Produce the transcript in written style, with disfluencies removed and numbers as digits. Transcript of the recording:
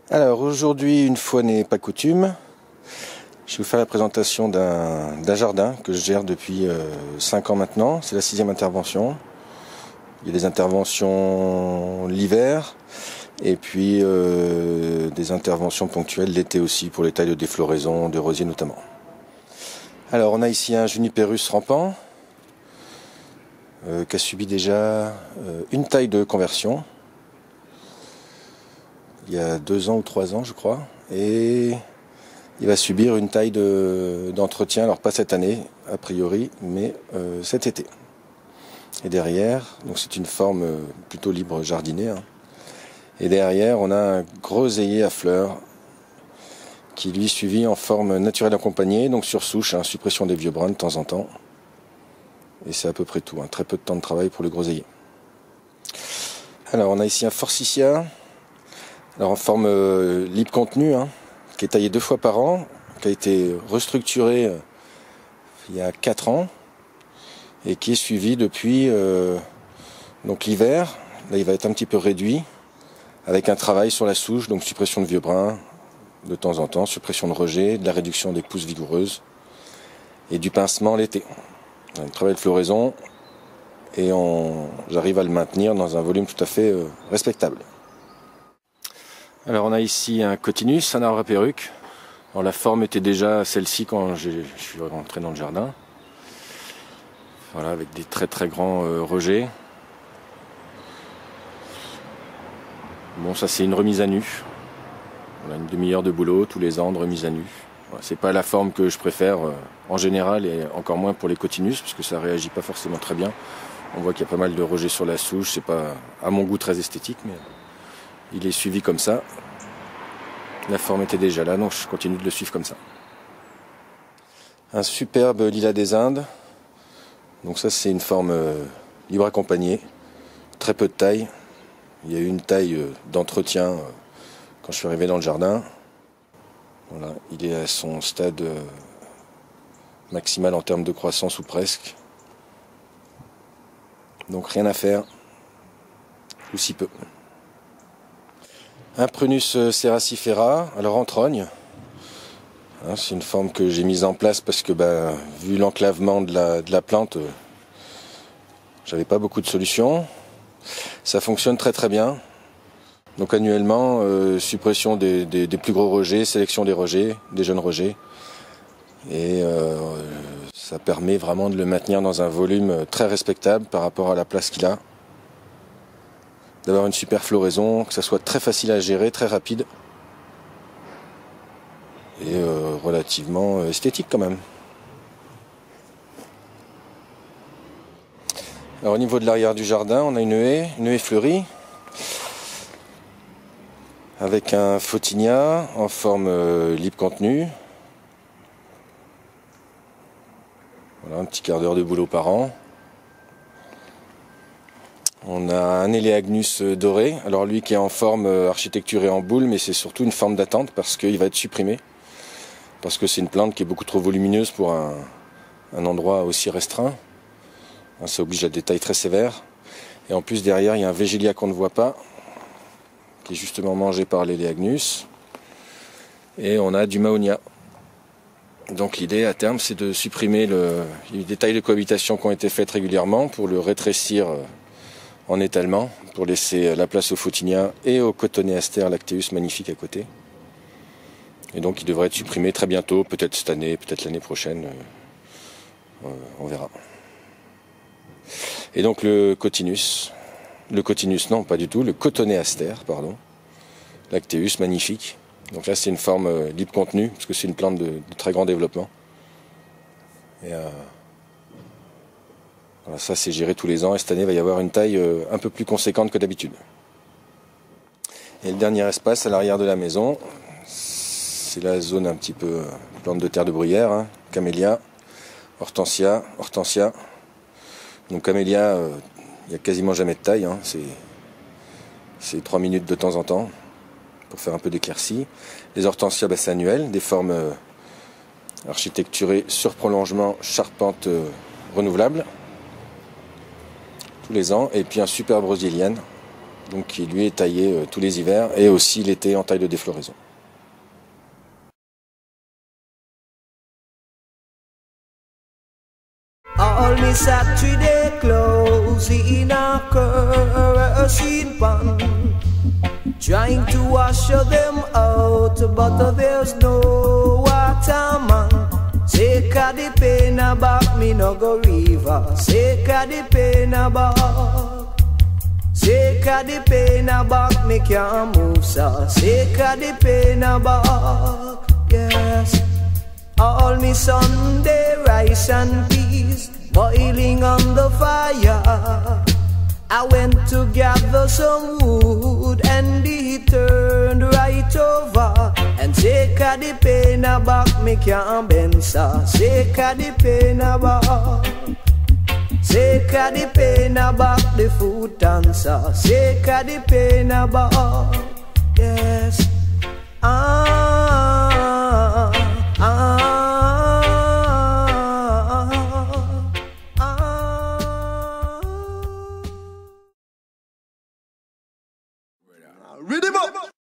Alors aujourd'hui, une fois n'est pas coutume, je vais vous faire la présentation d'un jardin que je gère depuis 5 ans maintenant. C'est la 6e intervention. Il y a des interventions l'hiver et puis des interventions ponctuelles l'été aussi pour les tailles de défloraison, de rosiers notamment. Alors on a ici un Juniperus rampant qui a subi déjà une taille de conversion il y a 2 ans ou 3 ans je crois, et il va subir une taille d'entretien, alors pas cette année a priori, mais cet été. Et derrière, donc c'est une forme plutôt libre jardinée, hein. Et derrière on a un groseillier à fleurs qui lui est suivi en forme naturelle accompagnée, donc sur souche, hein, suppression des vieux brins de temps en temps. Et c'est à peu près tout, hein. Très peu de temps de travail pour le groseillier. Alors on a ici un Forsythia, alors en forme libre contenu, hein, qui est taillé 2 fois par an, qui a été restructuré il y a 4 ans et qui est suivi depuis donc l'hiver. Là il va être un petit peu réduit avec un travail sur la souche, donc suppression de vieux brins de temps en temps, suppression de rejet, de la réduction des pousses vigoureuses et du pincement l'été. Un travail de floraison et j'arrive à le maintenir dans un volume tout à fait respectable. Alors on a ici un Cotinus, un arbre à perruque. Alors la forme était déjà celle-ci quand je suis rentré dans le jardin. Voilà, avec des très très grands rejets. Bon, ça c'est une remise à nu. On a une demi-heure de boulot tous les ans de remise à nu. Voilà, c'est pas la forme que je préfère en général et encore moins pour les Cotinus parce que ça réagit pas forcément très bien. On voit qu'il y a pas mal de rejets sur la souche, c'est pas à mon goût très esthétique, mais il est suivi comme ça. La forme était déjà là, donc je continue de le suivre comme ça. Un superbe lilas des Indes. Donc ça c'est une forme libre accompagnée, très peu de taille. Il y a eu une taille d'entretien quand je suis arrivé dans le jardin. Voilà, il est à son stade maximal en termes de croissance ou presque. Donc rien à faire, ou si peu. Un Prunus serracifera, alors en trogne. Hein, c'est une forme que j'ai mise en place parce que vu l'enclavement de la plante, j'avais pas beaucoup de solutions. Ça fonctionne très très bien. Donc annuellement, suppression des plus gros rejets, sélection des rejets, des jeunes rejets. Et ça permet vraiment de le maintenir dans un volume très respectable par rapport à la place qu'il a. D'avoir une super floraison, que ça soit très facile à gérer, très rapide. Et relativement esthétique quand même. Alors au niveau de l'arrière du jardin, on a une haie fleurie, avec un Photinia en forme libre contenu. Voilà, un petit quart d'heure de boulot par an. On a un Eleagnus doré, alors lui qui est en forme architecturée en boule, mais c'est surtout une forme d'attente parce qu'il va être supprimé. Parce que c'est une plante qui est beaucoup trop volumineuse pour un endroit aussi restreint. Ça oblige à des tailles très sévères. Et en plus derrière il y a un Végélia qu'on ne voit pas, qui est justement mangé par l'Eleagnus. Et on a du Mahonia. Donc l'idée à terme c'est de supprimer il y a des tailles de cohabitation qui ont été faites régulièrement pour le rétrécir en étalement, pour laisser la place au Photinia et au Cotonéaster lacteus magnifique à côté. Et donc il devrait être supprimé très bientôt, peut-être cette année, peut-être l'année prochaine, on verra. Et donc le Cotinus non pas du tout, le Cotonéaster, pardon, lacteus magnifique. Donc là c'est une forme libre contenu, parce que c'est une plante de très grand développement. Et voilà, ça c'est géré tous les ans, et cette année il va y avoir une taille un peu plus conséquente que d'habitude. Et le dernier espace à l'arrière de la maison, c'est la zone un petit peu plante de terre de bruyère, hein, camélia, hortensia. Donc camélia, il n'y a quasiment jamais de taille, hein, c'est 3 minutes de temps en temps pour faire un peu d'éclaircie. Les hortensias, c'est annuel, des formes architecturées sur prolongement, charpente renouvelable tous les ans. Et puis un superbe rosilienne donc qui lui est taillé tous les hivers et aussi l'été en taille de défloraison. All me Saturday clothes in a kerosene pan, trying to wash them out, but there's no water, man. Take a the pain about me no go river. Take a the pain about. Take a the pain about me can't move, sir. Take a the pain about. Yes. All me Sunday rice and peas boiling on the fire. I went to gather some wood and it turned right over. And take a the pain about me can't bend, sir. Take a the pain about. Take a the pain about the food dancer. Take a the pain about. Yes. Rhythm up.